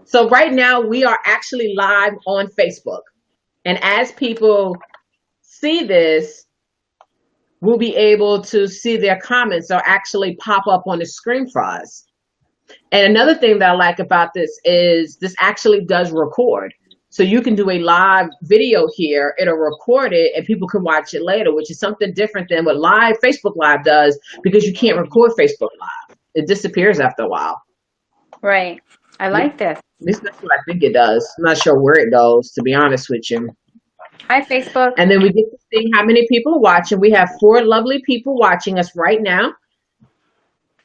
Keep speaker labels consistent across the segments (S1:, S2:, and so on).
S1: So right now we are actually live on Facebook. And as people see this, we'll be able to see their comments or actually pop up on the screen for us. And another thing that I like about this is this actually does record. So you can do a live video here, it'll record it and people can watch it later, which is something different than what live Facebook Live does because you can't record Facebook Live. It disappears after a while.
S2: Right. I
S1: At
S2: like this.
S1: least that's what I think it does. I'm not sure where it goes, to be honest with you.
S2: Hi, Facebook.
S1: And then we get to see how many people are watching. We have 4 lovely people watching us right now.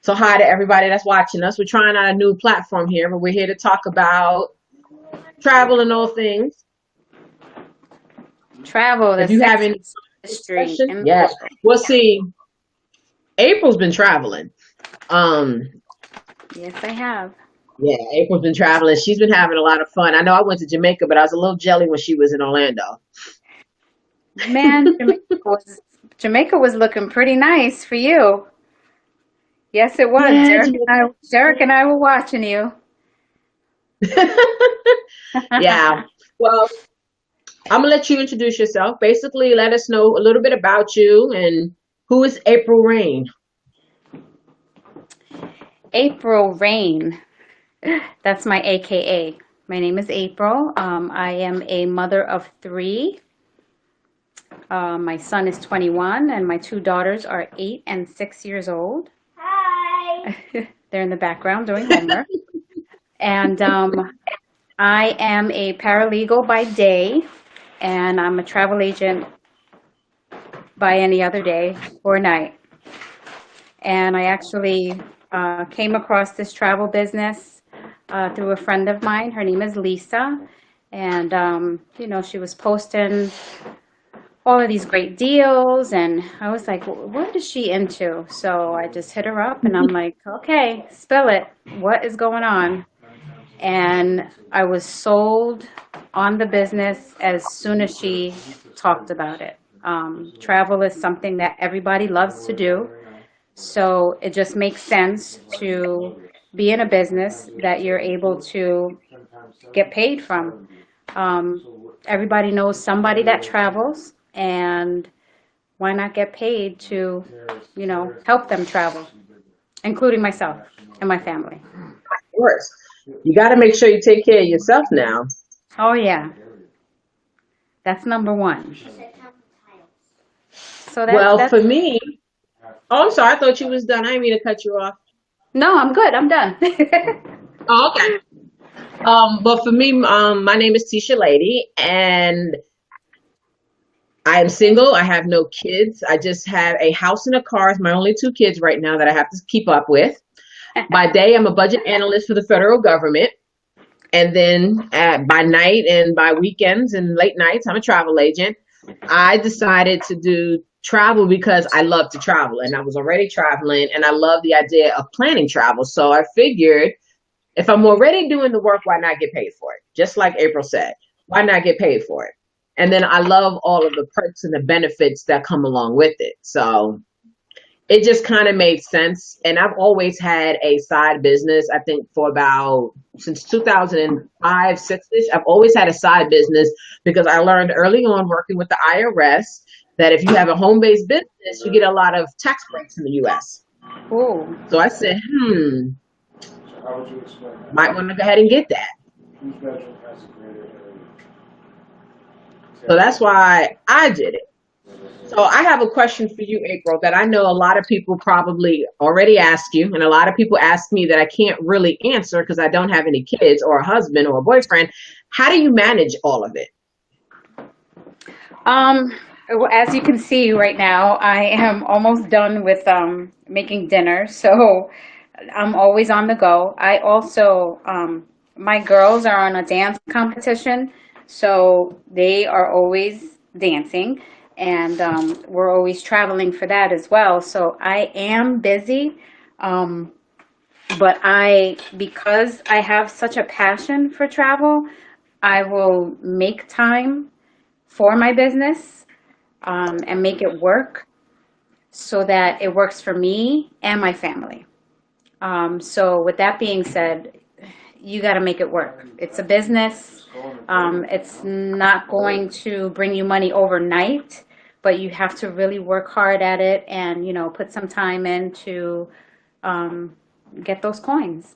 S1: So hi to everybody that's watching us. We're trying out a new platform here, but we're here to talk about travel and all things.
S2: Travel, the
S1: If you have
S2: sex
S1: any
S2: industry
S1: questions,
S2: in the
S1: yes.
S2: world.
S1: Well, see, April's been traveling. Um,
S2: Yes, I have.
S1: yeah, April's been traveling. She's been having a lot of fun. I know I went to Jamaica, but I was a little jelly when she was in Orlando.
S2: Man, Jamaica was looking pretty nice for you. Yes, it was.
S1: Yeah,
S2: Derek and I were watching you.
S1: yeah. Well, I'm gonna let you introduce yourself. Basically, let us know a little bit about you and who is April Rain.
S2: April Rain. That's my AKA. My name is April. I am a mother of three. My son is 21, and my two daughters are 8 and 6 years old.
S3: Hi.
S2: They're in the background doing homework. And I am a paralegal by day, and I'm a travel agent by any other day or night. And I actually came across this travel business through a friend of mine. Her name is Lisa. And, she was posting all of these great deals. And I was like, what is she into? So I just hit her up and I'm like, okay, spill it. What is going on? And I was sold on the business as soon as she talked about it. Travel is something that everybody loves to do. So it just makes sense to be in a business that you're able to get paid from. Everybody knows somebody that travels, and why not get paid to, help them travel, including myself and my family.
S1: Of course, you got to make sure you take care of yourself now.
S2: Oh, yeah, that's number one. So
S1: Well,
S2: that's,
S1: for me, oh, I'm sorry. I thought you was done. I didn't mean to cut you off.
S2: no, I'm good. I'm done.
S1: Oh, okay. But for me, my name is Tisha Lady, and I am single. I have no kids. I just have a house and a car. It's my only 2 kids right now that I have to keep up with. By day, I'm a budget analyst for the federal government. And then by night and by weekends and late nights, I'm a travel agent. I decided to do travel because I love to travel and I was already traveling and I love the idea of planning travel. So I figured if I'm already doing the work, why not get paid for it? Just like April said, why not get paid for it? And then I love all of the perks and the benefits that come along with it. So it just kind of made sense. And I've always had a side business. I think for about since 2005, 6ish, I've always had a side business because I learned early on working with the IRS that if you have a home based business, you get a lot of tax breaks in the US.
S2: Ooh.
S1: So I said, might want to go ahead and get that. So that's why I did it. So I have a question for you, April, that I know a lot of people probably already ask you, and a lot of people ask me that I can't really answer because I don't have any kids or a husband or a boyfriend. How do you manage all of it?
S2: Well, as you can see right now, I am almost done with making dinner, so I'm always on the go. I also, my girls are on a dance competition, so they are always dancing, and we're always traveling for that as well. So I am busy, um, but because I have such a passion for travel, I will make time for my business and make it work so that it works for me and my family. So with that being said, you got to make it work. It's a business. It's not going to bring you money overnight, but you have to really work hard at it and, put some time in to um, get those coins.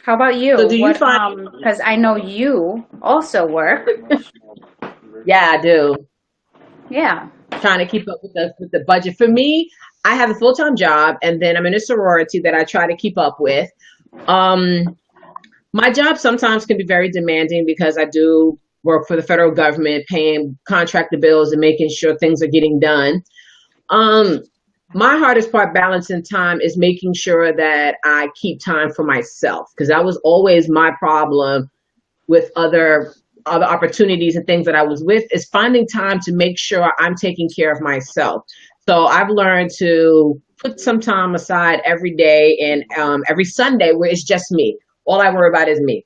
S2: How about you?
S1: So do you
S2: What,
S1: find,
S2: because I know you also work.
S1: yeah, I do.
S2: Yeah.
S1: Trying to keep up with the budget. For me, I have a full-time job and then I'm in a sorority that I try to keep up with. Um, my job sometimes can be very demanding because I do work for the federal government, paying contractor bills and making sure things are getting done. Um, my hardest part balancing time is making sure that I keep time for myself because that was always my problem with other opportunities and things that I was with is finding time to make sure I'm taking care of myself. So I've learned to put some time aside every day and every Sunday where it's just me. All I worry about is me,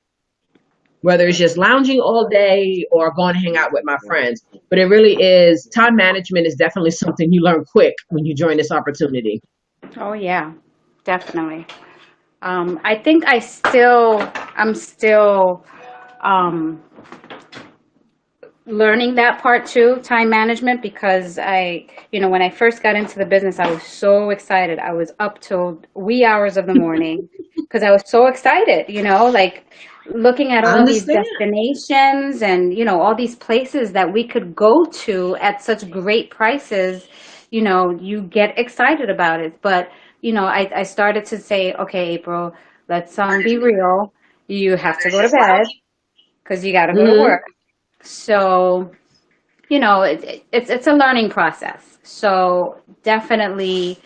S1: whether it's just lounging all day or going to hang out with my friends. But it really is time management is definitely something you learn quick when you join this opportunity.
S2: Oh, yeah, definitely. I think I'm still um, learning that part too, time management, because when I first got into the business, I was so excited. I was up till wee hours of the morning because I was so excited, like looking at
S1: I
S2: all these
S1: understand.
S2: destinations and, all these places that we could go to at such great prices, you get excited about it. But, I started to say, okay, April, let's be real. You have to go to bed because you got to go to
S1: Hmm.
S2: work. So, it's a learning process. So definitely,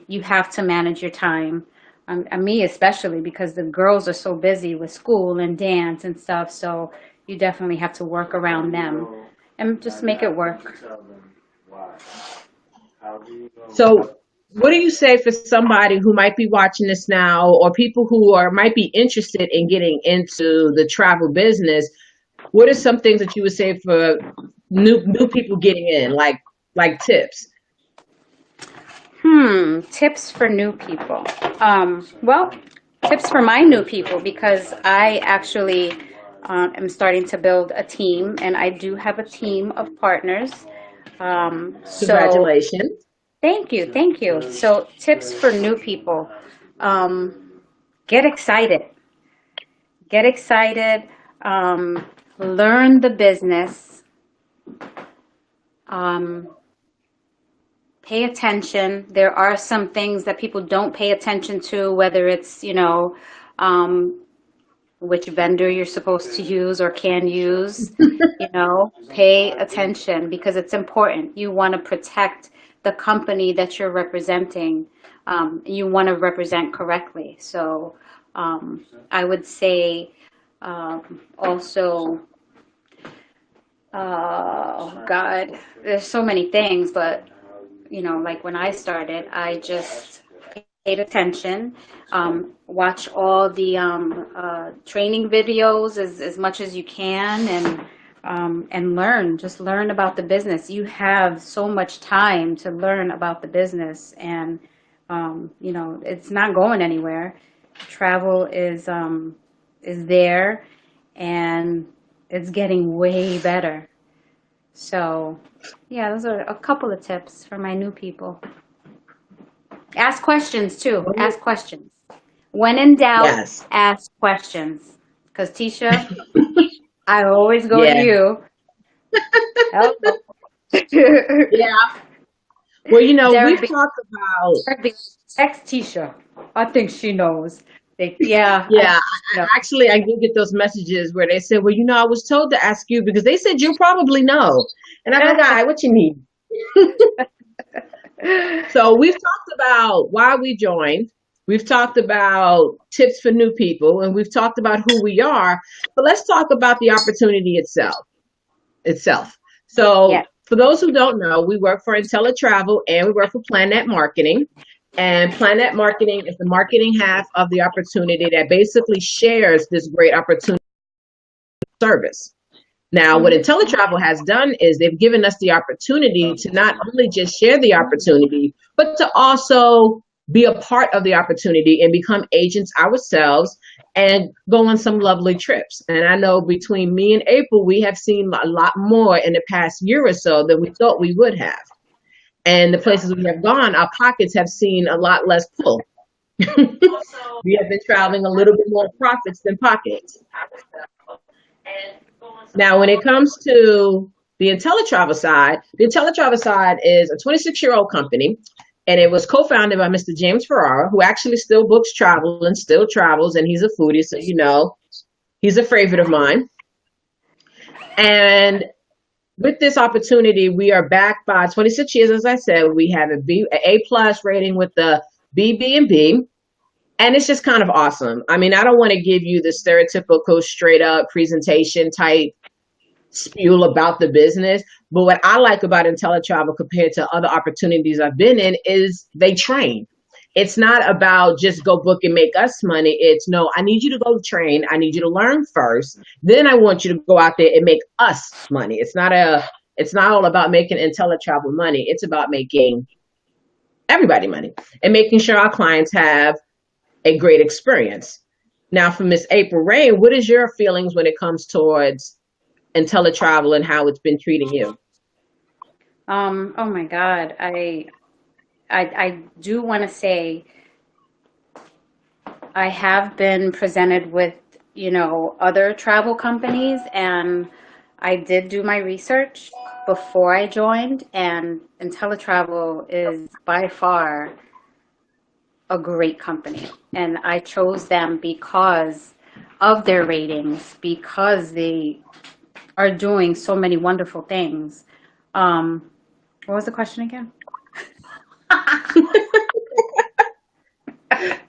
S2: you have to manage your time. And me especially because the girls are so busy with school and dance and stuff. So you definitely have to work around them and just make it work.
S1: So, what do you say for somebody who might be watching this now, or people who are might be interested in getting into the travel business? What are some things that you would say for new people getting in, like tips?
S2: Tips for new people. Well, tips for my new people because I actually am starting to build a team, and I do have a team of partners. So
S1: Congratulations.
S2: thank you, thank you. So tips for new people: get excited, get excited, learn the business, um, pay attention. There are some things that people don't pay attention to, whether it's um, which vendor you're supposed to use or can use. Pay attention because it's important. You want to protect the company that you're representing. You want to represent correctly. So I would say also, oh God, there's so many things, but like when I started, I just paid attention, watch all the training videos as much as you can, and learn. Just learn about the business. You have so much time to learn about the business, and it's not going anywhere. Travel is there, and it's getting way better. So, yeah, those are a couple of tips for my new people. Ask questions too. Ask questions. When in doubt,
S1: Yes.
S2: ask questions. Because Tisha, I always go to
S1: Yeah.
S2: you. Hello.
S1: Yeah. Well, we've
S2: Derek,
S1: talked about,
S2: text Tisha. I think she knows. Yeah,
S1: yeah,
S2: you know.
S1: actually, I do get those messages where they say, well, I was told to ask you because they said you probably know. And I'm like, all right, what you need? So we've talked about why we joined. We've talked about tips for new people, and we've talked about who we are. But let's talk about the opportunity itself.
S2: Yeah.
S1: So for those who don't know, we work for IntelliTravel and we work for Planet Marketing. And Planet Marketing is the marketing half of the opportunity that basically shares this great opportunity service. Now, what
S2: Hmm.
S1: IntelliTravel has done is they've given us the opportunity to not only just share the opportunity, but to also be a part of the opportunity and become agents ourselves and go on some lovely trips. And I know between me and April, we have seen a lot more in the past year or so than we thought we would have. And the places we have gone, our pockets have seen a lot less pull. We have been traveling a little bit more profits than pockets. Now, when it comes to the IntelliTravel side is a 26-year-old company, and it was co-founded by Mr. James Ferrara, who actually still books travel and still travels, and he's a foodie, so you know he's a favorite of mine. And with this opportunity, we are backed by 26 years, as I said. We have an A plus rating with the BB&B, and it's just kind of awesome. I mean, I don't want to give you the stereotypical straight up presentation type spiel about the business, but what I like about IntelliTravel compared to other opportunities I've been in is they train. It's not about just go book and make us money. It's no, I need you to go train. I need you to learn first. Then I want you to go out there and make us money. It's not all about making IntelliTravel money. It's about making everybody money and making sure our clients have a great experience. Now, for Miss April Rain, what is your feelings when it comes towards IntelliTravel and how it's been treating you?
S2: Oh my God. I do want to say I have been presented with, other travel companies, and I did do my research before I joined, and IntelliTravel is by far a great company. And I chose them because of their ratings, because they are doing so many wonderful things. What was the question again?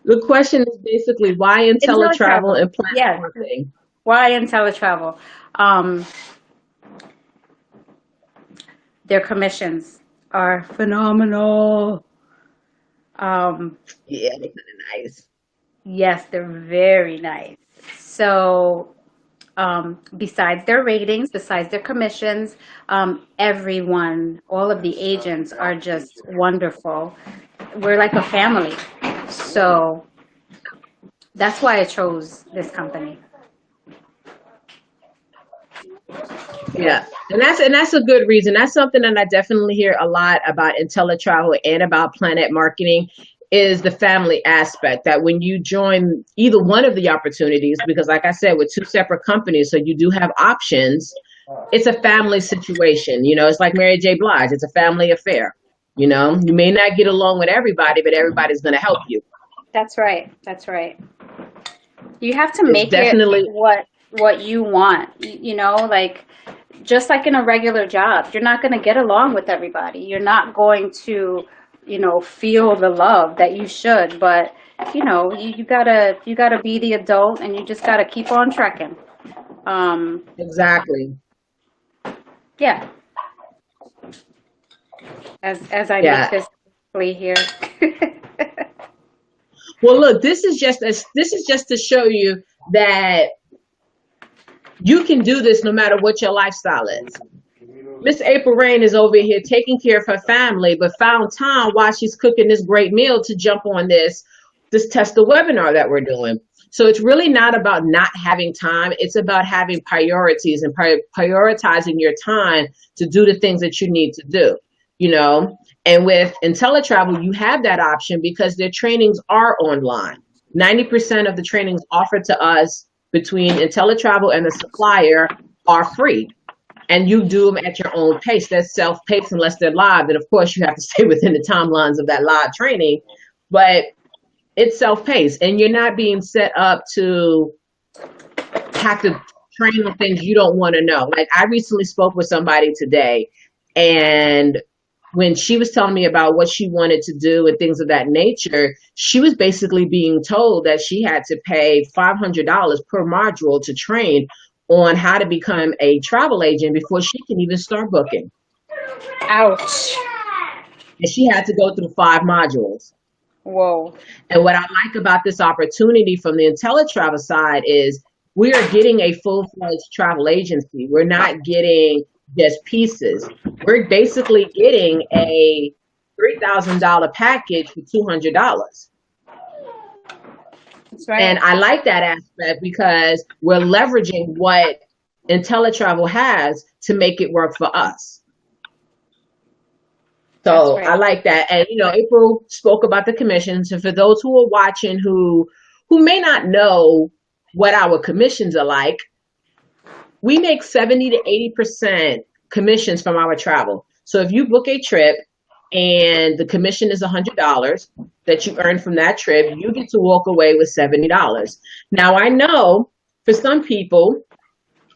S1: The question is basically why IntelliTravel
S2: IntelliTravel.
S1: and Planet
S2: Yes.
S1: Marketing?
S2: Why IntelliTravel? Um, their commissions are phenomenal. Um,
S1: Yeah, they're kind of nice.
S2: yes, they're very nice. So, besides their ratings, besides their commissions, everyone, all of the agents are just wonderful. We're like a family. So that's why I chose this company.
S1: Yeah, and that's a good reason. That's something that I definitely hear a lot about IntelliTravel and about Planet Marketing is the family aspect. That when you join either one of the opportunities, because like I said, with two separate companies, so you do have options. It's a family situation. You know, it's like Mary J. Blige. It's a family affair. You know, you may not get along with everybody, but everybody's going to help you.
S2: That's right. That's right. You have to
S1: It's
S2: make it
S1: definitely
S2: what you want. Like just like in a regular job, you're not going to get along with everybody. You're not going to, feel the love that you should, but you gotta be the adult and you just gotta keep on trekking. Um,
S1: exactly.
S2: yeah, as I make
S1: Yeah.
S2: this plea here.
S1: Well, look, this is just to show you that you can do this no matter what your lifestyle is. Miss April Rain is over here taking care of her family, but found time while she's cooking this great meal to jump on this test the webinar that we're doing. So it's really not about not having time. It's about having priorities and prioritizing your time to do the things that you need to do, you know? And with IntelliTravel, you have that option because their trainings are online. 90% of the trainings offered to us between IntelliTravel and the supplier are free, and you do them at your own pace. That's self-paced unless they're live. And of course, you have to stay within the timelines of that live training, but it's self-paced, and you're not being set up to have to train on things you don't want to know. Like I recently spoke with somebody today, and when she was telling me about what she wanted to do and things of that nature, she was basically being told that she had to pay $500 per module to train on how to become a travel agent before she can even start booking.
S2: Ouch.
S1: And she had to go through 5 modules.
S2: Whoa.
S1: And what I like about this opportunity from the IntelliTravel side is we are getting a full-fledged travel agency. We're not getting just pieces. We're basically getting a $3,000 package for $200.
S2: That's
S1: And
S2: right.
S1: I like that aspect because we're leveraging what IntelliTravel has to make it work for us.
S2: That's
S1: So I
S2: right.
S1: like that. And April spoke about the commissions. And for those who are watching who may not know what our commissions are like, we make 70 to 80% commissions from our travel. So if you book a trip and the commission is $100 that you earn from that trip, you get to walk away with $70. Now I know for some people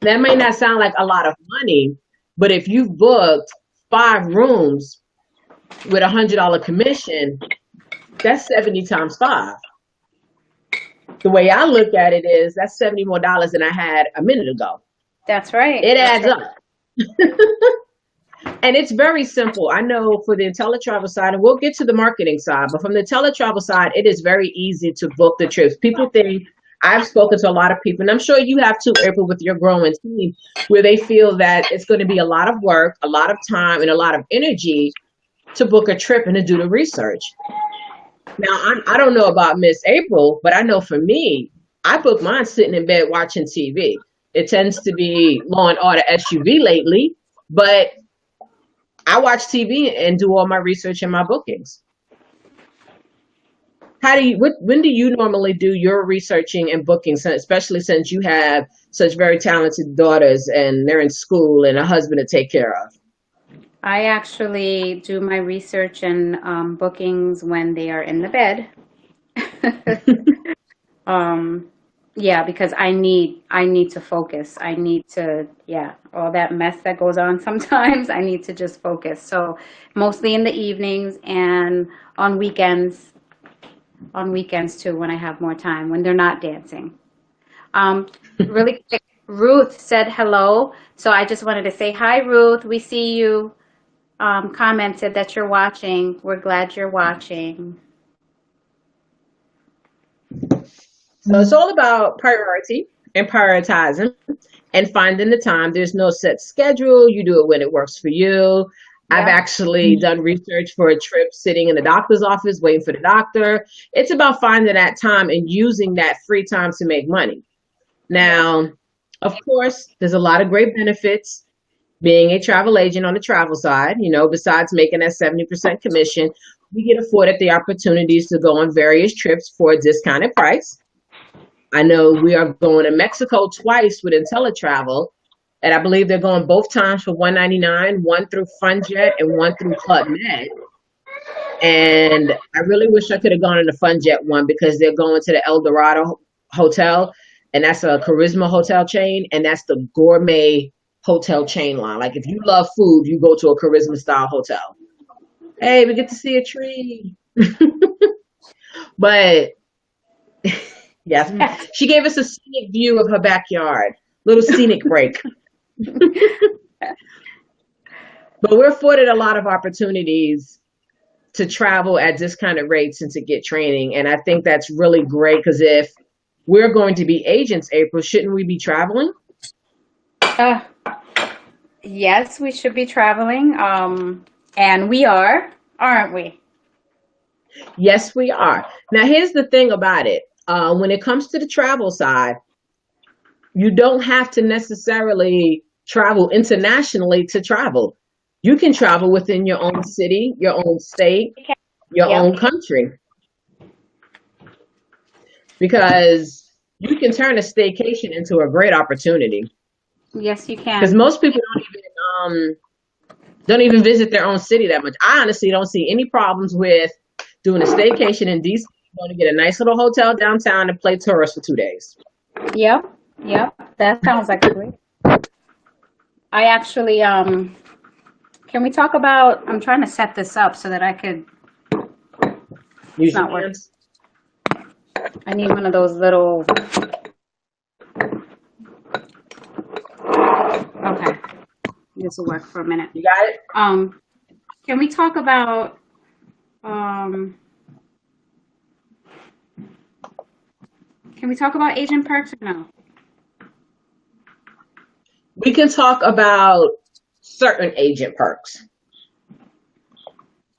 S1: that may not sound like a lot of money, but if you've booked 5 rooms with $100 commission, that's 70 times 5. The way I look at it is that's 70 more dollars than I had a minute ago.
S2: That's right.
S1: It
S2: That's
S1: adds
S2: right.
S1: up. And it's very simple. I know for the IntelliTravel side, and we'll get to the marketing side, but from the IntelliTravel side, it is very easy to book the trips. People think, I've spoken to a lot of people, and I'm sure you have too, April, with your growing team, where they feel that it's going to be a lot of work, a lot of time, and a lot of energy to book a trip and to do the research. Now, I don't know about Miss April, but I know for me, I book mine sitting in bed watching TV. It tends to be Law and Order SUV lately, but I watch TV and do all my research and my bookings. When do you normally do your researching and bookings, especially since you have such very talented daughters and they're in school and a husband to take care of?
S2: I actually do my research and bookings when they are in the bed. Um, yeah, because I need to focus. I need to, yeah, all that mess that goes on sometimes, I need to just focus. So mostly in the evenings and on weekends, on weekends too, when I have more time, when they're not dancing. Um, Really quick, Ruth said hello. So I just wanted to say hi, Ruth. We see you. Commented that you're watching. We're glad you're watching.
S1: So it's all about priority and prioritizing and finding the time. There's no set schedule. You do it when it works for you. I've
S2: Yep.
S1: actually done research for a trip sitting in the doctor's office waiting for the doctor. It's about finding that time and using that free time to make money.
S2: Yep.
S1: Now, of course, there's a lot of great benefits being a travel agent on the travel side. Besides making that 70% commission, we get afforded the opportunities to go on various trips for a discounted price. I know we are going to Mexico twice with IntelliTravel, and I believe they're going both times for 199, one through FunJet and one through Club Med. And I really wish I could have gone on the FunJet one because they're going to the El Dorado Hotel, and that's a Charisma hotel chain, and that's the gourmet hotel chain line. Like if you love food, you go to a Charisma style hotel. Hey, we get to see a tree. But yes, she gave us a scenic view of her backyard, little scenic break. But we're afforded a lot of opportunities to travel at discounted rates and to get training. And I think that's really great because if we're going to be agents, April, shouldn't we be traveling?
S2: Uh, yes, we should be traveling. And we are, aren't we?
S1: Yes, we are. Now, here's the thing about it. When it comes to the travel side, you don't have to necessarily travel internationally to travel. You can travel within your own city, your own state,
S2: We can.
S1: your
S2: Yep.
S1: own country, because you can turn a staycation into a great opportunity.
S2: Yes, you
S1: Because
S2: can.
S1: most people don't even visit their own city that much. I honestly don't see any problems with doing a staycation in DC, going to get a nice little hotel downtown and play tourist for 2 days.
S2: Yep. Yep. That sounds like a great. I actually, can we talk about, I'm trying to set this up so that I could, it's
S1: Use your
S2: not working.
S1: hands.
S2: I need one of those little, okay, this will work for a minute.
S1: You got it?
S2: Um, can we talk about, um, can we talk about agent perks or no?
S1: We can talk about certain agent perks.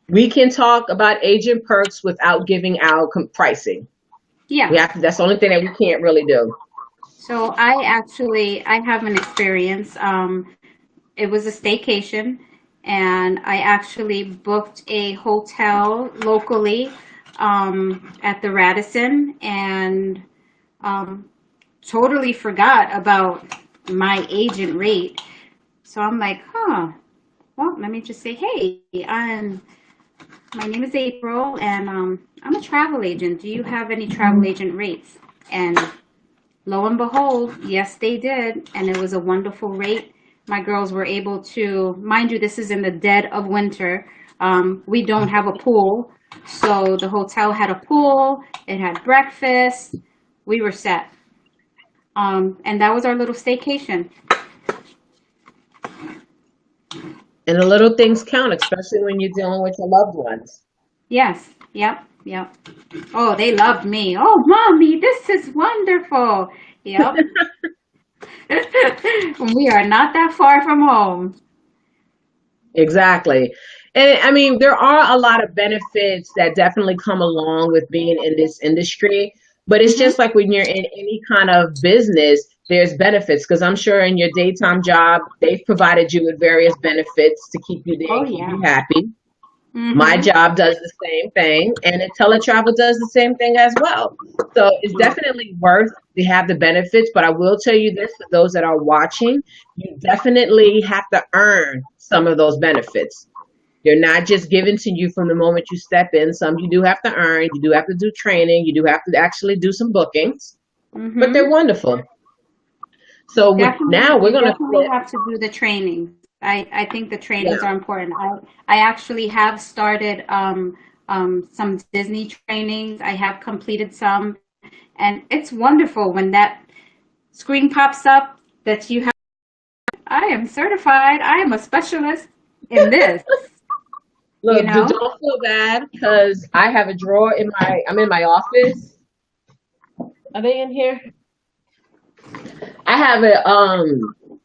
S1: we can talk about agent perks without giving out pricing.
S2: Yeah.
S1: We have to, that's the only thing that we can't really do.
S2: So I have an experience. It was a staycation, and I actually booked a hotel locally at the Radisson, and um, totally forgot about my agent rate. So I'm like, huh. Well, let me just say, hey, my name is April, and I'm a travel agent. Do you have any travel agent rates? And lo and behold, yes, they did, and it was a wonderful rate. My girls were able to, mind you, this is in the dead of winter. We don't have a pool, so the hotel had a pool. It had breakfast. We were set, and that was our little staycation.
S1: And the little things count, especially when you're dealing with your loved ones.
S2: Yes, yep, yep. Oh, they loved me. Oh, mommy, this is wonderful. Yep. We are not that far from home.
S1: Exactly. And I mean, there are a lot of benefits that definitely come along with being in this industry, but it's
S2: Hmm.
S1: just like when you're in any kind of business, there's benefits because I'm sure in your daytime job, they've provided you with various benefits to keep you there
S2: Oh,
S1: and keep
S2: yeah.
S1: you happy. My
S2: Hmm.
S1: job does the same thing, and a teletravel does the same thing as well. So it's definitely worth to have the benefits. But I will tell you this for those that are watching, you definitely have to earn some of those benefits. They're not just given to you from the moment you step in. Some you do have to earn, you do have to do training, you do have to actually do some bookings, but they're
S2: Hmm.
S1: wonderful. So
S2: Definitely,
S1: now we're
S2: you
S1: going to
S2: definitely
S1: flip.
S2: have to do the trainings. I think the trainings
S1: Yeah.
S2: are important. I actually have started some Disney trainings. I have completed some, and it's wonderful when that screen pops up that you have. I am certified. I am a specialist in this. You
S1: Look,
S2: know.
S1: don't feel bad because I have a drawer in I'm in my office. Are they in here? I have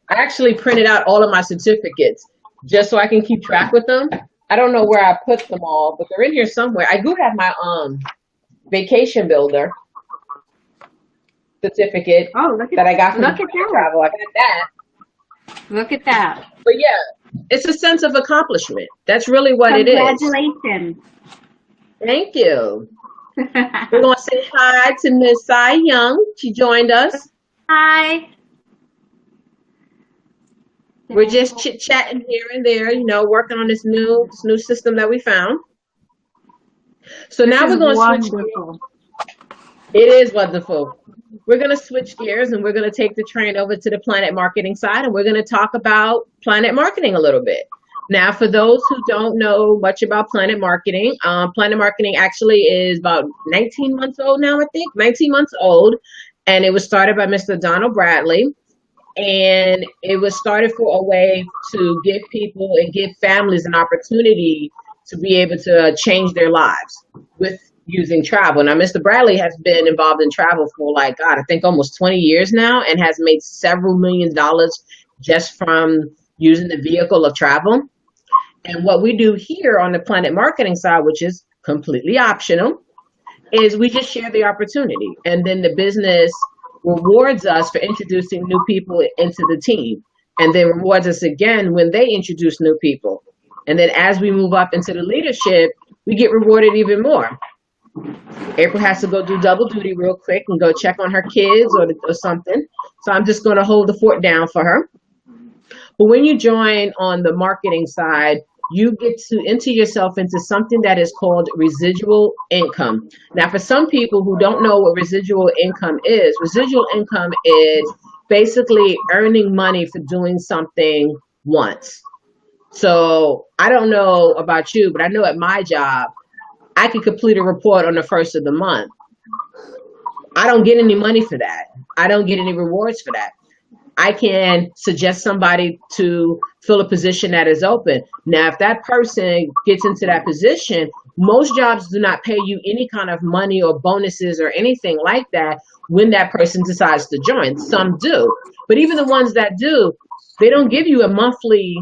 S1: I actually printed out all of my certificates just so I can keep track with them. I don't know where I put them all, but they're in here somewhere. I do have my vacation builder certificate
S2: Oh,
S1: that I got from
S2: look at
S1: Dubai
S2: that.
S1: Travel. I got that.
S2: Look at that.
S1: But yeah, it's a sense of accomplishment. That's really what it is.
S2: Congratulations.
S1: Thank you. We're gonna say hi to Miss Cy Young. She joined us.
S2: Hi.
S1: We're just chit chatting here and there, working on this new system that we found. So
S2: This
S1: now
S2: is
S1: we're gonna switch gears.
S2: wonderful.
S1: It is wonderful. We're gonna switch gears and we're gonna take the train over to the Planet Marketing side and we're gonna talk about Planet Marketing a little bit. Now, for those who don't know much about Planet Marketing actually is about 19 months old now, I think, 19 months old. And it was started by Mr. Donald Bradley. And it was started for a way to give people and give families an opportunity to be able to change their lives with using travel. Now, Mr. Bradley has been involved in travel for like, God, I think almost 20 years now and has made several $1 millions just from using the vehicle of travel. And what we do here on the Planet Marketing side, which is completely optional, is we just share the opportunity. And then the business rewards us for introducing new people into the team and then rewards us again when they introduce new people. And then as we move up into the leadership, we get rewarded even more. April has to go do double duty real quick and go check on her kids or something. So I'm just going to hold the fort down for her. But when you join on the marketing side, you get to enter yourself into something that is called residual income. Now, for some people who don't know what residual income is basically earning money for doing something once. So I don't know about you, but I know at my job, I can complete a report on the first of the month. I don't get any money for that. I don't get any rewards for that. I can suggest somebody to fill a position that is open. Now, if that person gets into that position, most jobs do not pay you any kind of money or bonuses or anything like that when that person decides to join. Some do. But even the ones that do, they don't give you a monthly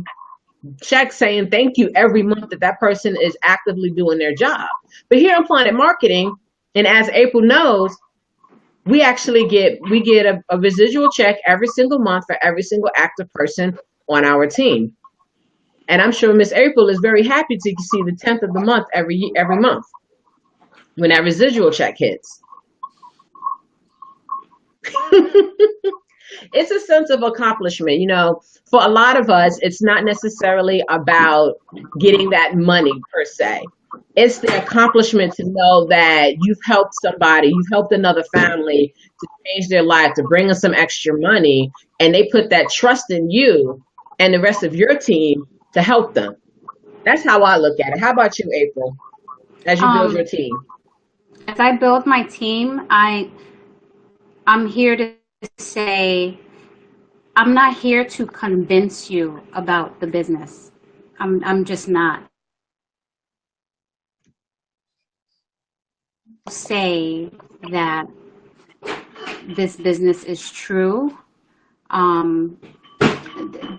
S1: check saying thank you every month that that person is actively doing their job. But here in Planet Marketing, and as April knows, we get a residual check every single month for every single active person on our team. And I'm sure Miss April is very happy to see the 10th of the month every month when that residual check hits. It's a sense of accomplishment. For a lot of us, it's not necessarily about getting that money per se. It's the accomplishment to know that you've helped somebody, you've helped another family to change their life, to bring them some extra money, and they put that trust in you and the rest of your team to help them. That's how I look at it. How about you, April, as you build your
S2: Um,
S1: team?
S2: as I build my team, I'm here to say I'm not here to convince you about the business. I'm just not. Say that this business is true. Um,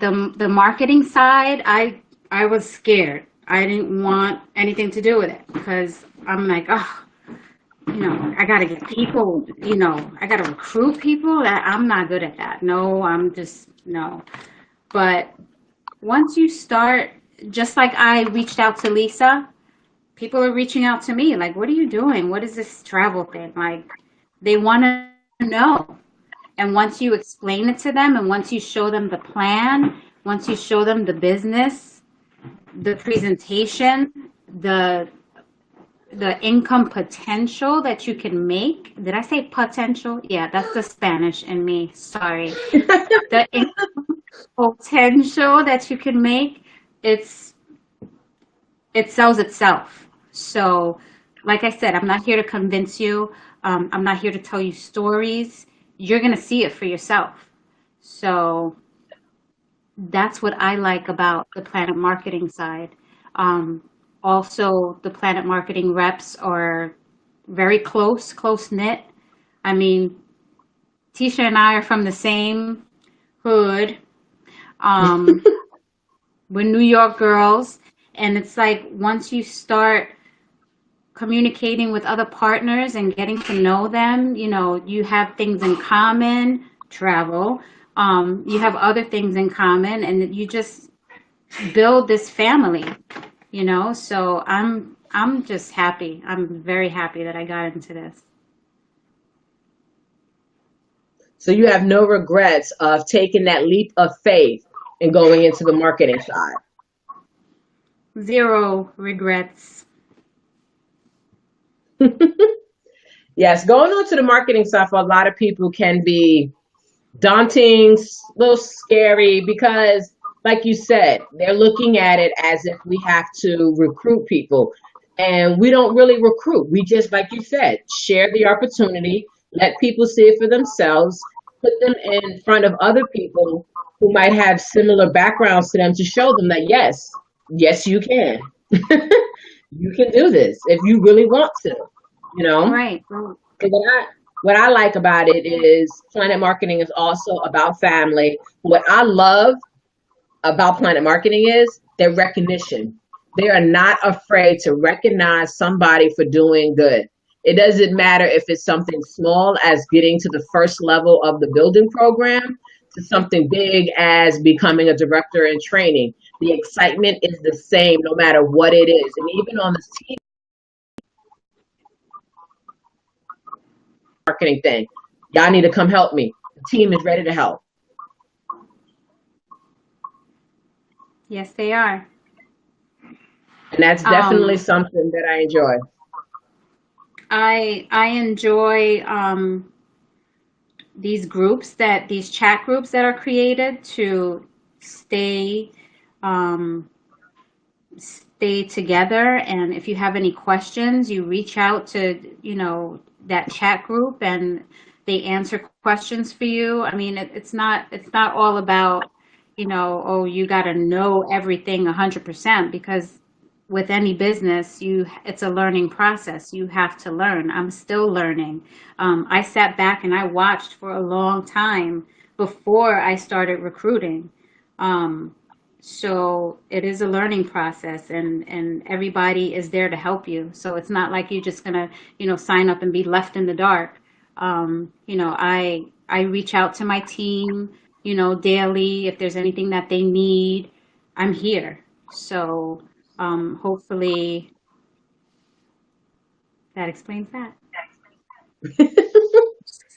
S2: the marketing side, I was scared. I didn't want anything to do with it because I'm like, oh, I got to get people, I got to recruit people. I'm not good at that. No, I'm just, no. But once you start, just like I reached out to Lisa, people are reaching out to me like, what are you doing? What is this travel thing? Like, they want to know. And once you explain it to them and once you show them the plan, once you show them the business, the presentation, the the income potential that you can make. Did I say potential? Yeah, that's the Spanish in me. Sorry. The income potential that you can make, it's it sells itself. So, like I said, I'm not here to convince you. I'm not here to tell you stories. You're gonna see it for yourself. So that's what I like about the Planet Marketing side. Um, Also, the Planet Marketing reps are very close knit. I mean, Tisha and I are from the same hood. Um, we're New York girls, and it's like once you start communicating with other partners and getting to know them, you have things in common, travel. You have other things in common, and you just build this family. So I'm just happy. I'm very happy that I got into this.
S1: So you have no regrets of taking that leap of faith and going into the marketing side.
S2: Zero regrets.
S1: Yes, going on to the marketing side for a lot of people can be daunting, a little scary because, like you said, they're looking at it as if we have to recruit people. And we don't really recruit. We just, like you said, share the opportunity, let people see it for themselves, put them in front of other people who might have similar backgrounds to them to show them that, yes, you can. You can do this if you really want to, you know?
S2: Right. Right.
S1: So what I like about it is Planet Marketing is also about family. What I love about Planet Marketing is their recognition. They are not afraid to recognize somebody for doing good. It doesn't matter if it's something small as getting to the first level of the building program to something big as becoming a director in training. The excitement is the same no matter what it is. And even on this team marketing thing, y'all need to come help me. The team is ready to help.
S2: Yes, they are.
S1: And that's definitely
S2: Um,
S1: something that I enjoy.
S2: I enjoy these chat groups that are created to stay um, stay together. And if you have any questions, you reach out to, that chat group and they answer questions for you. I mean, it's not all about, oh, you got to know everything 100% because with any business, it's a learning process. You have to learn. I'm still learning. I sat back and I watched for a long time before I started recruiting. Um, So it is a learning process, and everybody is there to help you. So it's not like you're just gonna, sign up and be left in the dark. I reach out to my team, daily. If there's anything that they need, I'm here. So hopefully that explains that.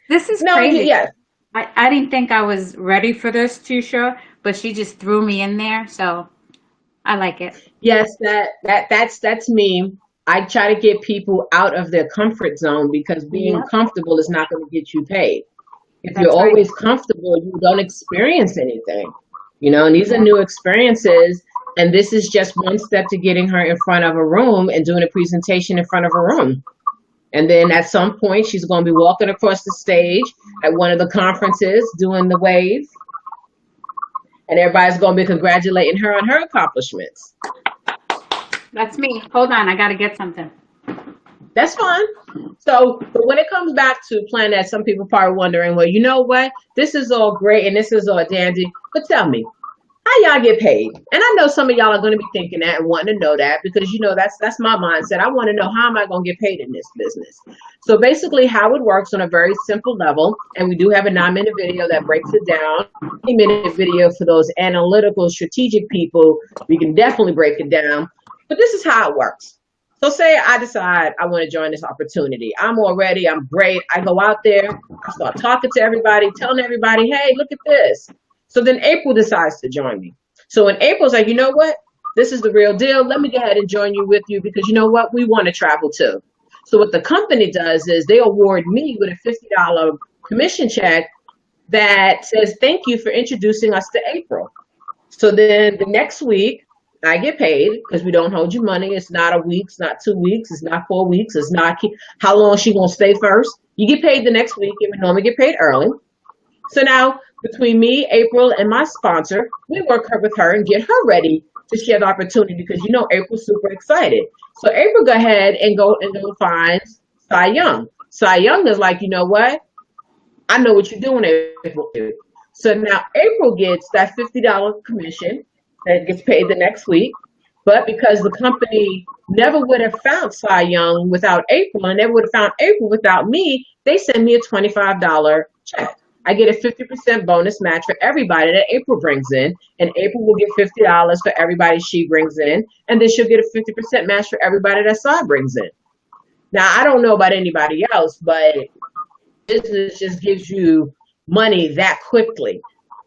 S2: This is
S1: No,
S2: crazy.
S1: yes.
S2: I didn't think I was ready for this, Tisha, but she just threw me in there, so I like it.
S1: Yes, that's me. I try to get people out of their comfort zone because being
S2: Yep,
S1: comfortable is not going to get you paid. If you're
S2: that's right.
S1: always comfortable, you don't experience anything. And these are
S2: Yeah.
S1: new experiences, and this is just one step to getting her in front of a room and doing a presentation in front of a room. And then at some point, she's going to be walking across the stage at one of the conferences doing the wave, and everybody's going to be congratulating her on her accomplishments.
S2: That's me. Hold on, I gotta get something.
S1: That's fine. So, but when it comes back to Plan that, some people probably wondering, well, you know what? This is all great and this is all dandy, but tell me, how y'all get paid? And I know some of y'all are going to be thinking that and wanting to know that because that's my mindset. I want to know, how am I going to get paid in this business? So basically, how it works on a very simple level, and we do have a 9-minute video that breaks it down. 20-minute video for those analytical, strategic people. We can definitely break it down. But this is how it works. So say I decide I want to join this opportunity. I'm all ready. I'm great. I go out there. I start talking to everybody, telling everybody, hey, look at this. So then April decides to join me. So when April's like, you know what? This is the real deal. Let me go ahead and join you with you because you know what? We want to travel too. So what the company does is they award me with a $50 commission check that says, thank you for introducing us to April. So then the next week, I get paid because we don't hold you money. It's not a week, it's not 2 weeks, it's not 4 weeks, it's not how long she gonna stay first. You get paid the next week, and we normally get paid early. So now between me, April, and my sponsor, we work with her and get her ready to share the opportunity because April's super excited. So April go ahead and go find Cy Young. Cy Young is like, you know what? I know what you're doing, April. So now April gets that $50 commission that gets paid the next week. But because the company never would have found Cy Young without April, and never would have found April without me, they send me a $25 check. I get a 50% bonus match for everybody that April brings in, and April will get $50 for everybody she brings in, and then she'll get a 50% match for everybody that Cy brings in. Now, I don't know about anybody else, but business just gives you money that quickly.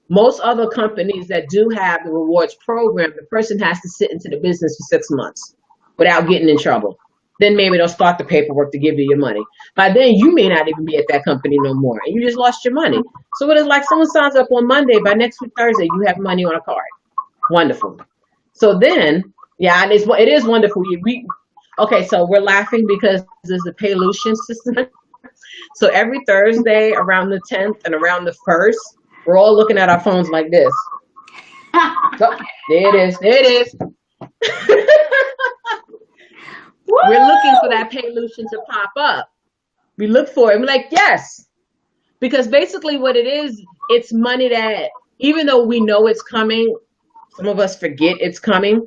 S1: Most other companies that do have the rewards program, the person has to sit into the business for 6 months without getting in trouble. Then maybe they'll start the paperwork to give you your money. By then, you may not even be at that company no more, and you just lost your money. So it is like someone signs up on Monday, by next week Thursday, you have money on a card. Wonderful. So then, yeah, it is wonderful. Okay, so we're laughing because there's a Paylution system. So every Thursday around the 10th and around the 1st, we're all looking at our phones like this. Oh, there it is. There it is. We're looking for that Paylution to pop up. We look for it. We're like, yes. Because basically what it is, it's money that even though we know it's coming, some of us forget it's coming,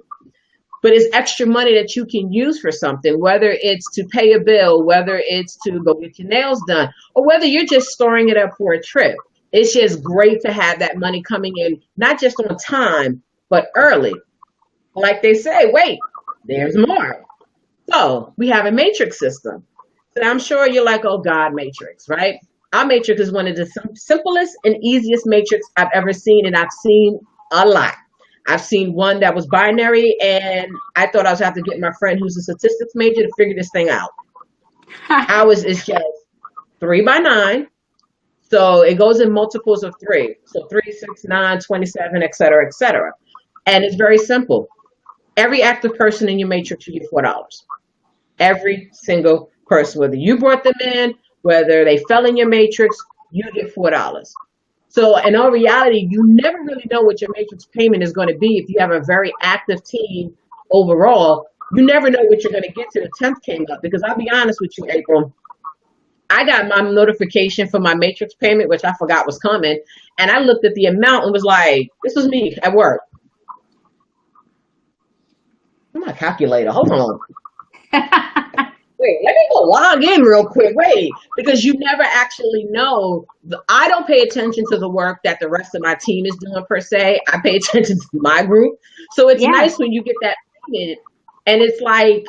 S1: but it's extra money that you can use for something, whether it's to pay a bill, whether it's to go get your nails done, or whether you're just storing it up for a trip. It's just great to have that money coming in, not just on time, but early. Like they say, wait, there's more. So we have a matrix system. So I'm sure you're like, oh God, matrix, right? Our matrix is one of the simplest and easiest matrix I've ever seen, and I've seen a lot. I've seen one that was binary, and I thought I was have to get my friend who's a statistics major to figure this thing out. Ours is just 3 by 9. So it goes in multiples of 3. So 3, 6, 9, 27, et cetera, et cetera. And it's very simple. Every active person in your matrix, you get $4. Every single person, whether you brought them in, whether they fell in your matrix, you get $4. So in all reality, you never really know what your matrix payment is going to be if you have a very active team overall. You never know what you're going to get to the 10th came up, because I'll be honest with you, April, I got my notification for my matrix payment, which I forgot was coming, and I looked at the amount and was like, this was me at work. my calculator. Hold on. Wait, let me go log in real quick. Wait, because you never actually know. I don't pay attention to the work that the rest of my team is doing per se. I pay attention to my group. So it's
S2: Yeah.
S1: nice when you get that payment and it's like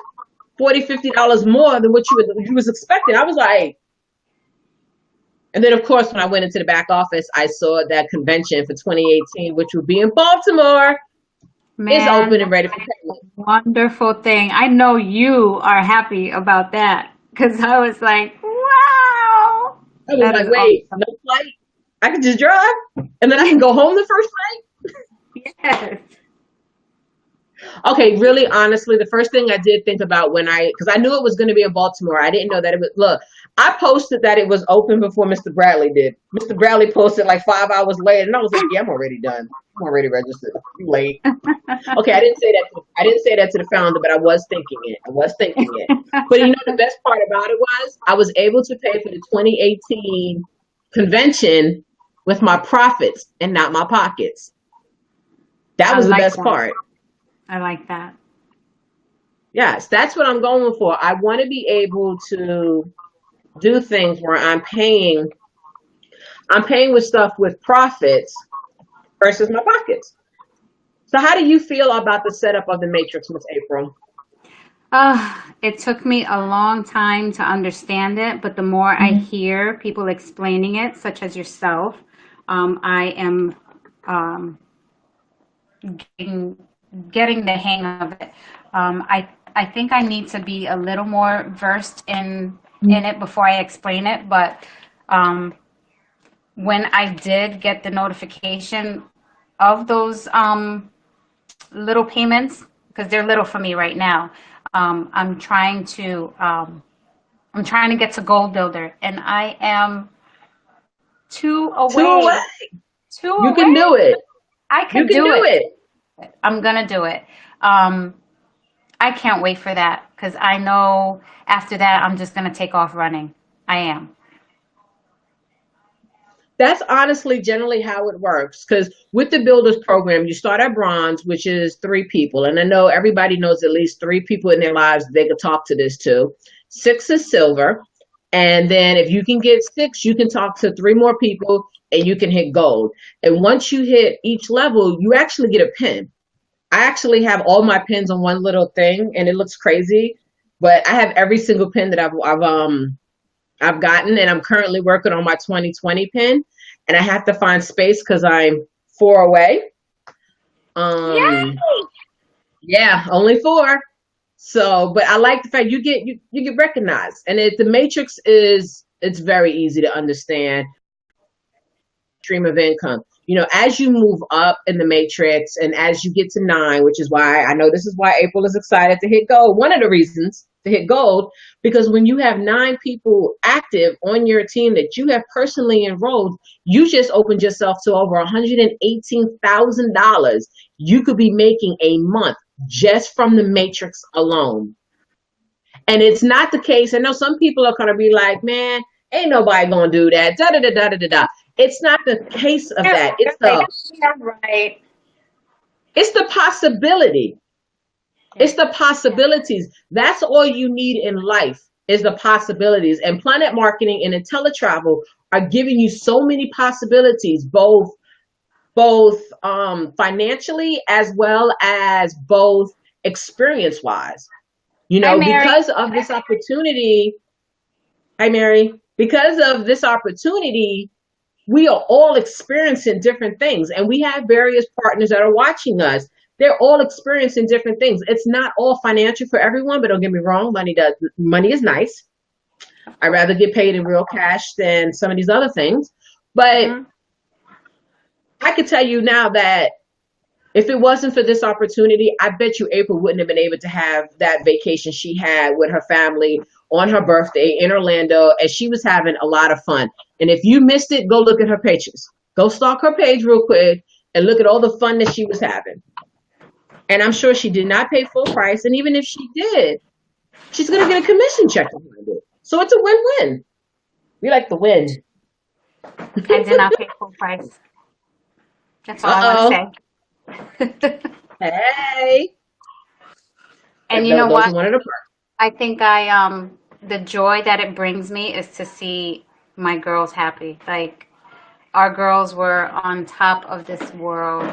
S1: $40, $50 more than what you was expecting. I was like, and then of course when I went into the back office, I saw that convention for 2018, which would be in Baltimore, is
S2: Man,
S1: open and ready
S2: that's
S1: for payment.
S2: a wonderful thing. I know you are happy about that because I was like, wow,
S1: I was
S2: that
S1: like,
S2: is
S1: wait,
S2: awesome.
S1: no flight? I can just drive and then I can go home the first night?
S2: Yes.
S1: Okay, really honestly, the first thing I did think about because I knew it was going to be in Baltimore. I didn't know that it would, look, I posted that it was open before Mr. Bradley did. Mr. Bradley posted like 5 hours later, and I was like, yeah, I'm already done. I'm already registered. You late. Okay, I didn't say that to the founder, but I was thinking it. I was thinking it. But you know, the best part about it was I was able to pay for the 2018 convention with my profits and not my pockets. That
S2: I
S1: was the
S2: like
S1: best
S2: that.
S1: part.
S2: I like that.
S1: Yes, that's what I'm going for. I want to be able to do things where I'm paying with stuff with profits versus my pockets. So how do you feel about the setup of the matrix, Miss April?
S2: It took me a long time to understand it, but the more I hear people explaining it, such as yourself, I am um, getting, getting the hang of it. I think I need to be a little more versed in it before I explain it, but um, when I did get the notification of those little payments, because they're little for me right now, um, I'm trying to um, I'm trying to get to Gold Builder, and I am two
S1: Two away.
S2: away. Two
S1: You can do
S2: away.
S1: it.
S2: I
S1: You
S2: could
S1: can
S2: do
S1: do
S2: it.
S1: it.
S2: I'm gonna do it. Um, I can't wait for that because I know after that I'm just gonna take off running. I am.
S1: That's honestly generally how it works. Because with the builders program, you start at bronze, which is 3 people. And I know everybody knows at least 3 people in their lives they could talk to this to. 6 is silver. And then if you can get 6, you can talk to 3 more people and you can hit gold. And once you hit each level, you actually get a pin. I actually have all my pins on one little thing and it looks crazy, but I have every single pin that I've gotten, and I'm currently working on my 2020 pin, and I have to find space because I'm 4 away. Um,
S2: Yay!
S1: yeah, only 4. So, but I like the fact you get recognized, and the matrix is it's very easy to understand. Stream of income. You know, as you move up in the matrix and as you get to 9, which is why I know this is why April is excited to hit gold. One of the reasons to hit gold, because when you have 9 people active on your team that you have personally enrolled, you just opened yourself to over $118,000 you could be making a month just from the matrix alone. And it's not the case. I know some people are going to be like, man, ain't nobody going to do that. Da, da, da, da, da, da, da. It's not the case of
S2: Yeah,
S1: that.
S2: right. Yeah, right.
S1: It's the possibility.
S2: Yeah.
S1: It's the possibilities. That's all you need in life is the possibilities. And Planet Marketing and IntelliTravel are giving you so many possibilities, both financially as well as both experience wise. You
S2: Hi,
S1: know,
S2: Mary.
S1: because of this opportunity, hi Mary, because of this opportunity, we are all experiencing different things and we have various partners that are watching us. They're all experiencing different things. It's not all financial for everyone, but don't get me wrong, money is nice.
S2: Of
S1: I'd
S2: course.
S1: rather get paid in real cash than some of these other things. But
S2: Hmm.
S1: I could tell you now that if it wasn't for this opportunity, I bet you April wouldn't have been able to have that vacation she had with her family on her birthday in Orlando, and she was having a lot of fun. And if you missed it, go look at her pictures. Go stalk her page real quick and look at all the fun that she was having. And I'm sure she did not pay full price. And even if she did, she's going to get a commission check behind it. So it's a win-win. We like the win.
S2: I did not pay full price. That's all I want to
S1: Uh-oh.
S2: say.
S1: Hey.
S2: And you know
S1: Those are
S2: what?
S1: one of the perks.
S2: I think the joy that it brings me is to see my girls happy. Like our girls were on top of this world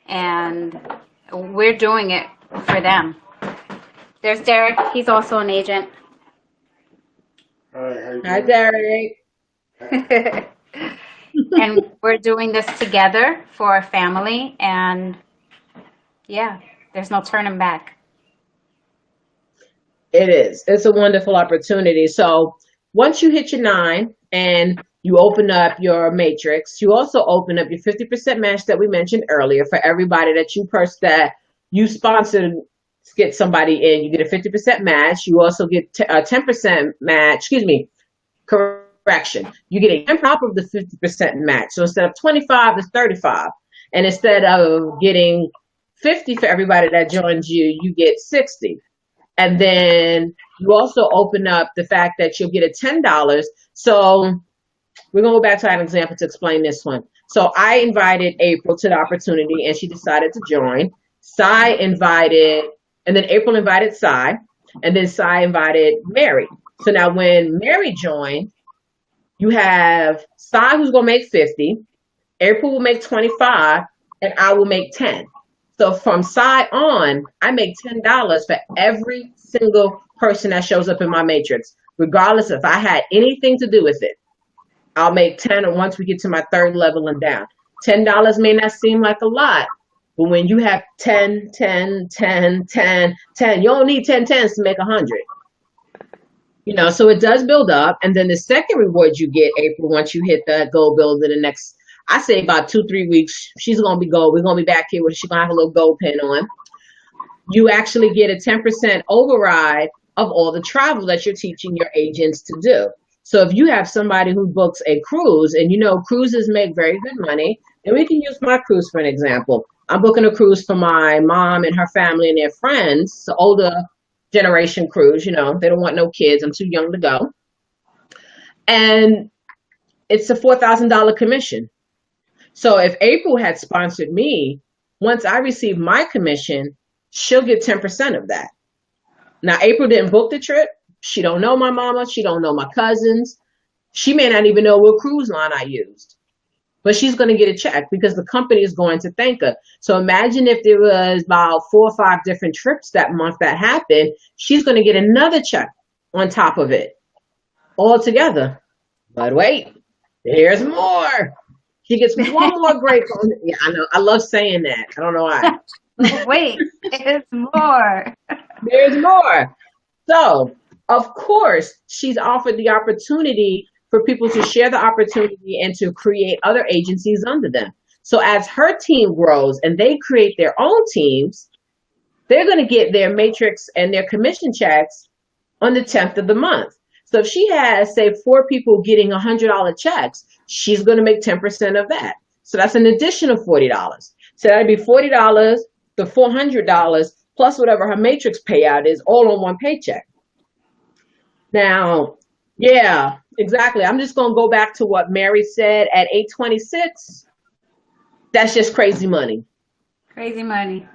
S2: and we're doing it for them. There's Derek. He's also an agent.
S3: Hi, how you
S1: Hi,
S3: doing?
S1: Derek.
S2: And we're doing this together for our family and yeah, there's no turning back.
S1: It is. It's a wonderful opportunity. So once you hit your nine and you open up your matrix, you also open up your 50% match that we mentioned earlier for everybody that you sponsored to get somebody in. You get a 50% match. You also get a 10% match. Excuse me, correction. You get a 10 top of the 50% match. So instead of 25, it's 35. And instead of getting 50 for everybody that joins you, you get 60. And then you also open up the fact that you'll get a $10. So we're going to go back to an example to explain this one. So I invited April to the opportunity and she decided to join. Cy invited, and then April invited Cy, and then Cy invited Mary. So now when Mary joined, you have Cy who's going to make 50, April will make 25, and I will make 10. So from side on, I make $10 for every single person that shows up in my matrix, regardless if I had anything to do with it. I'll make 10 or once we get to my third level and down. $10 may not seem like a lot, but when you have 10, 10, 10, 10, 10, you don't need 10 tens to make 100. So it does build up. And then the second reward you get, April, once you hit that goal build in the next, I say about 2-3 weeks, she's going to be gold. We're going to be back here where she's going to have a little gold pin on. You actually get a 10% override of all the travel that you're teaching your agents to do. So if you have somebody who books a cruise, and cruises make very good money, and we can use my cruise for an example. I'm booking a cruise for my mom and her family and their friends. It's an older generation cruise, they don't want no kids. I'm too young to go. And it's a $4,000 commission. So if April had sponsored me, once I receive my commission, she'll get 10% of that. Now, April didn't book the trip. She don't know my mama. She don't know my cousins. She may not even know what cruise line I used. But she's going to get a check because the company is going to thank her. So imagine if there was about 4 or 5 different trips that month that happened, she's going to get another check on top of it all together. But wait, there's more. She gets one more great. Yeah, I know. I love saying that. I don't know why.
S2: Wait, there's more.
S1: There's more. So, of course, she's offered the opportunity for people to share the opportunity and to create other agencies under them. So as her team grows and they create their own teams, they're going to get their matrix and their commission checks on the 10th of the month. So if she has, say, 4 people getting $100 checks, she's going to make 10% of that. So that's an additional $40. So that'd be $40 to $400 plus whatever her matrix payout is, all on one paycheck. Now, yeah, exactly. I'm just going to go back to what Mary said at 826. That's just crazy money.
S2: Crazy money.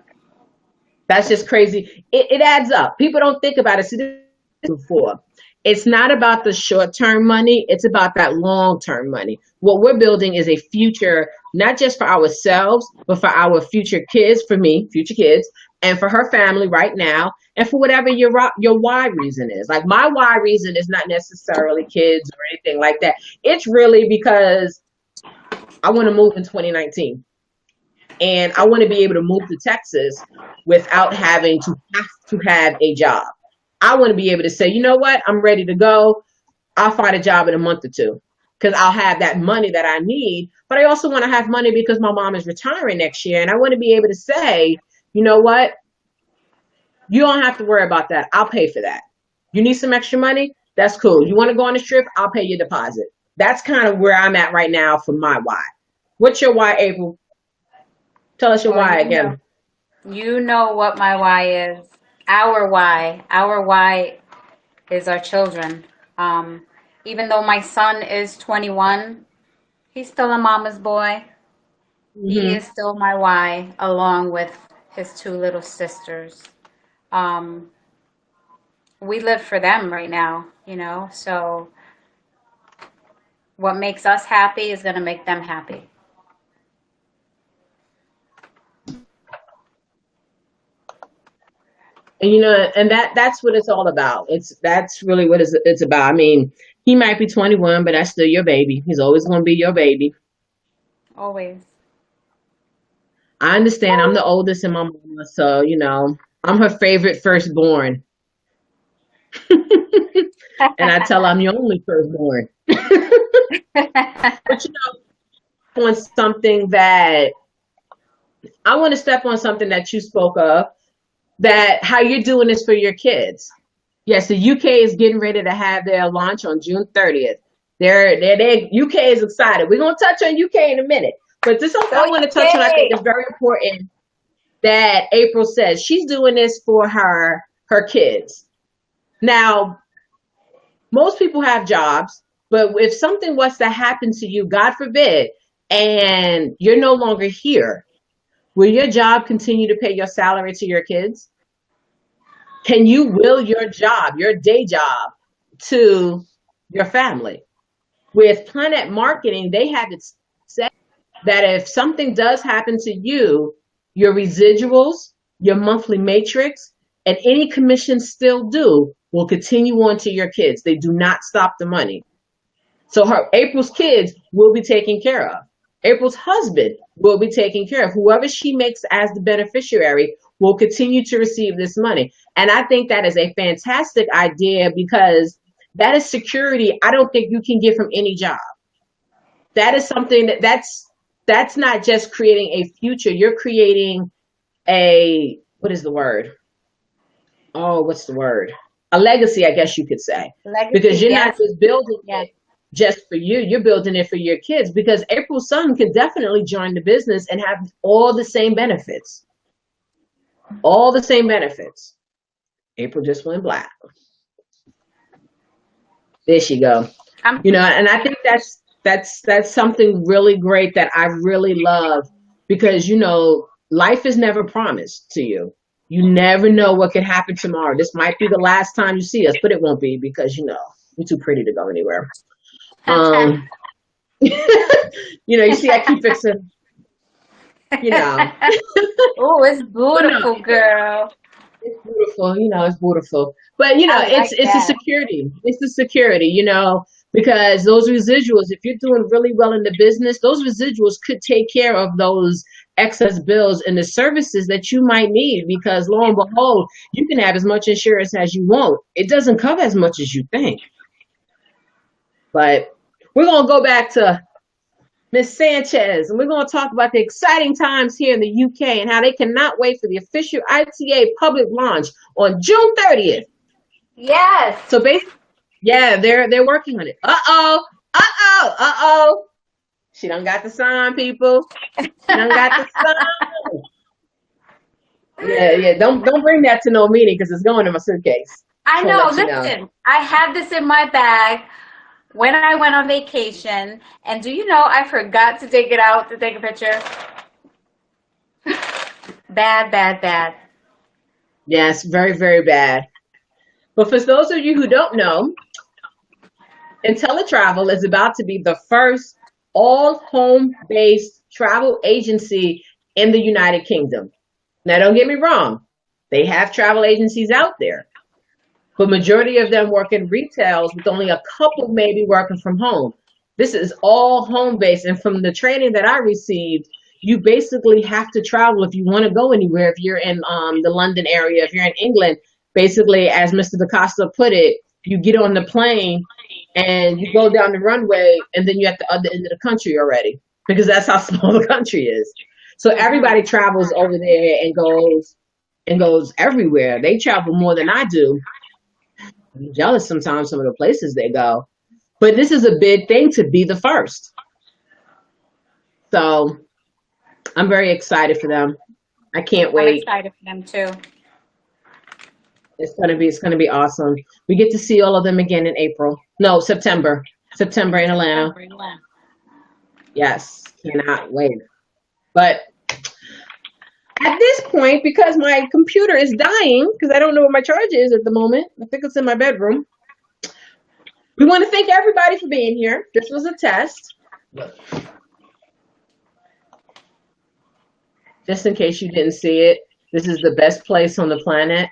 S1: That's just crazy. It adds up. People don't think about it. See, this before. It's not about the short-term money. It's about that long-term money. What we're building is a future, not just for ourselves, but for our future kids, for me, future kids, and for her family right now, and for whatever your why reason is. Like my why reason is not necessarily kids or anything like that. It's really because I want to move in 2019. And I want to be able to move to Texas without having to have a job. I want to be able to say, you know what, I'm ready to go. I'll find a job in a month or two because I'll have that money that I need. But I also want to have money because my mom is retiring next year. And I want to be able to say, you know what, you don't have to worry about that. I'll pay for that. You need some extra money? That's cool. You want to go on a trip? I'll pay your deposit. That's kind of where I'm at right now for my why. What's your why, April? Tell us your why again.
S2: You know what my why is. Our why. Our why is our children. Even though my son is 21, he's still a mama's boy. He
S1: Mm-hmm.
S2: is still my why, along with his 2 little sisters. Um, we live for them right now, you know, so what makes us happy is going to make them happy.
S1: And and that's what it's all about. That's really what it's about. I mean, he might be 21, but that's still your baby. He's always going to be your baby.
S2: Always.
S1: I understand. I'm the oldest in my mama, so I'm her favorite firstborn, and I tell her I'm your only firstborn. But on something that I want to step on something that you spoke of, that how you're doing this for your kids. Yes, the UK is getting ready to have their launch on June 30th. UK is excited. We're gonna touch on UK in a minute, but this something
S2: Go
S1: I want to touch on. I think
S2: UK!
S1: is very important that April says she's doing this for her kids. Now, most people have jobs, but if something was to happen to you, God forbid, and you're no longer here, will your job continue to pay your salary to your kids? Can you will your job, your day job, to your family? With Planet Marketing, they have it set that if something does happen to you, your residuals, your monthly matrix, and any commissions still due will continue on to your kids. They do not stop the money. So April's kids will be taken care of. April's husband will be taken care of. Whoever she makes as the beneficiary will continue to receive this money. And I think that is a fantastic idea because that is security I don't think you can get from any job. That is something that's not just creating a future. You're creating a what is the word? Oh, what's the word? A legacy, I guess you could say. Because
S2: Legacy,
S1: you're not
S2: yes,
S1: just building
S2: yes.
S1: it just for you, you're building it for your kids because April's son can definitely join the business and have all the same benefits. All the same benefits. April just went black. There she go.
S2: I'm,
S1: And I think that's something really great that I really love because life is never promised to you. You never know what could happen tomorrow. This might be the last time you see us, but it won't be because you're too pretty to go anywhere. Um, you see, I keep fixing, you know,
S2: oh, it's
S1: but no,
S2: beautiful, girl.
S1: it's beautiful. It's beautiful. But
S2: I like
S1: it's a
S2: that.
S1: security. It's the security. Because those residuals, if you're doing really well in the business, those residuals could take care of those excess bills and the services that you might need. Because lo and behold, you can have as much insurance as you want. It doesn't cover as much as you think. But we're gonna go back to Miss Sanchez, and we're going to talk about the exciting times here in the UK and how they cannot wait for the official ITA public launch on June 30th.
S2: Yes.
S1: So basically, yeah, they're working on it. Uh-oh. She done got the sign, people. She done got the sign. Yeah. Don't bring that to no meeting because it's going in my suitcase.
S2: I
S1: Just want to
S2: know.
S1: let you know.
S2: Listen, I had this in my bag when I went on vacation, and do you know I forgot to take it out to take a picture? Bad, bad, bad.
S1: Yes, very, very bad. But for those of you who don't know, IntelliTravel is about to be the first all home-based travel agency in the United Kingdom. Now, don't get me wrong. They have travel agencies out there, but majority of them work in retails with only a couple maybe working from home. This is all home-based. And from the training that I received, you basically have to travel if you want to go anywhere. If you're in the London area, if you're in England, basically, as Mr. DaCosta put it, you get on the plane and you go down the runway and then you're at the other end of the country already because that's how small the country is. So everybody travels over there and goes everywhere. They travel more than I do. I'm jealous sometimes some of the places they go. But this is a big thing to be the first. So I'm very excited for them. I can't
S2: I'm
S1: wait.
S2: excited for them too.
S1: It's gonna be awesome. We get to see all of them again in April. No, September. September in Atlanta. Yes. Cannot wait. But At this point, because my computer is dying, because I don't know where my charger is at the moment, I think it's in my bedroom. We want to thank everybody for being here. This was a test. Just in case you didn't see it, this is the best place on the planet.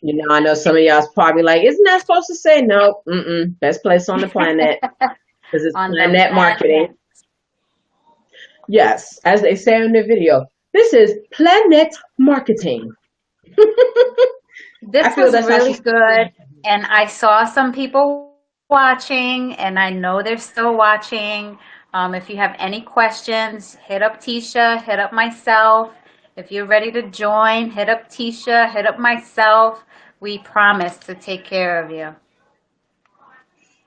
S1: You know, I know some of y'all's probably like, isn't that supposed to say no? Best place on the planet, because it's
S2: On the
S1: Planet Marketing.
S2: planet.
S1: Yes, as they say in the video, this is Planet Marketing. I
S2: This
S1: feel
S2: was
S1: that's how
S2: really
S1: she's.
S2: good, and I saw some people watching, and I know they're still watching. If you have any questions, hit up Tisha, hit up myself. If you're ready to join, hit up Tisha, hit up myself. We promise to take care of you.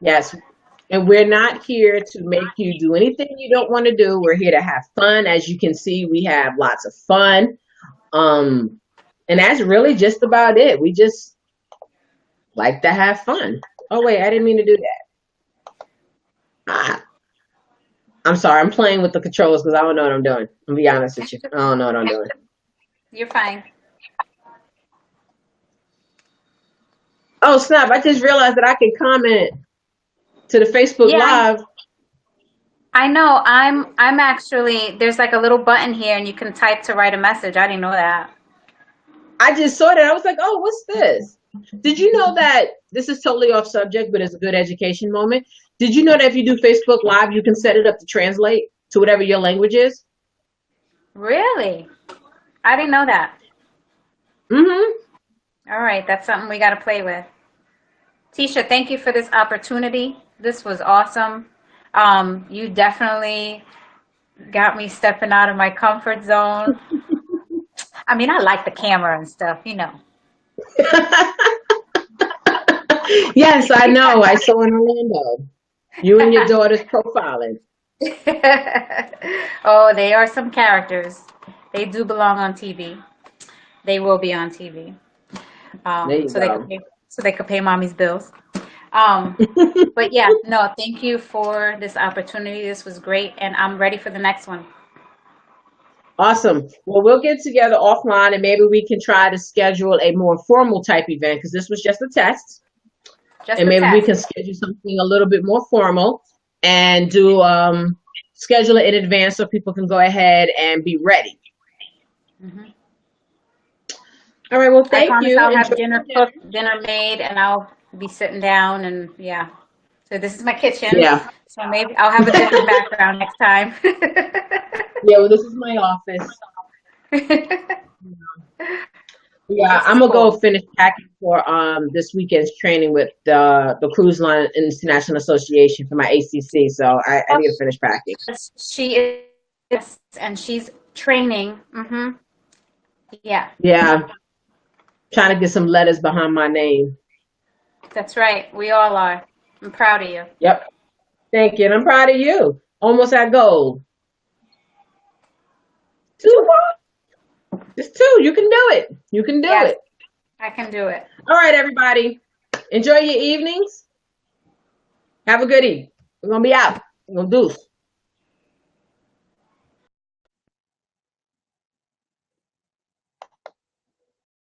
S1: Yes, and we're not here to make you do anything you don't want to do. We're here to have fun. As you can see, we have lots of fun. And that's really just about it. We just like to have fun. Oh wait, I didn't mean to do that. I'm sorry. I'm playing with the controls because I don't know what I'm doing. I'll be honest with you. I don't know what I'm doing.
S2: You're fine.
S1: Oh snap! I just realized that I can comment to the Facebook
S2: Yeah,
S1: Live.
S2: I know. I'm actually there's like a little button here, and you can type to write a message. I didn't know that.
S1: I just saw that. I was like, oh, what's this? Did you know that this is totally off subject, but it's a good education moment? Did you know that if you do Facebook Live, you can set it up to translate to whatever your language is?
S2: Really? I didn't know that.
S1: Mm-hmm.
S2: All right, that's something we got to play with. Tisha, thank you for this opportunity. This was awesome. You definitely got me stepping out of my comfort zone. I mean, I like the camera and stuff, you know.
S1: Yes, I know. I saw in Orlando. You and your daughter's profiling.
S2: Oh, they are some characters. They do belong on TV. They will be on TV.
S1: There you go.
S2: So they could pay mommy's bills. But yeah, no, thank you for this opportunity. This was great, and I'm ready for the next one.
S1: Awesome. Well, we'll get together offline and maybe we can try to schedule a more formal type event because this was just a test.
S2: Just
S1: And
S2: a
S1: maybe we
S2: test.
S1: can schedule something a little bit more formal and do schedule it in advance so people can go ahead and be ready.
S2: Hmm.
S1: All right. Well,
S2: I
S1: thank
S2: promise
S1: you.
S2: I'll have
S1: Enjoy
S2: dinner
S1: your
S2: cooked,
S1: dinner.
S2: dinner made, and I'll be sitting down and yeah. So this is my kitchen.
S1: Yeah.
S2: So maybe I'll have a different background next time.
S1: Yeah. Well, this is my office. Yeah,
S2: This is
S1: I'm gonna go
S2: cool.
S1: finish packing for this weekend's training with the Cruise Line International Association for my ACC. So I
S2: Oh,
S1: need to finish packing.
S2: she is, and she's training. Yeah,
S1: Yeah, trying to get some letters behind my name.
S2: that's right. We all are. I'm proud of you.
S1: Yep. Thank you. And I'm proud of you. Almost at gold. Two more. Just two. You can do it. You can do
S2: Yes,
S1: it.
S2: I can do it.
S1: All right, everybody. Enjoy your evenings. Have a good evening. We're gonna be out. We're gonna do.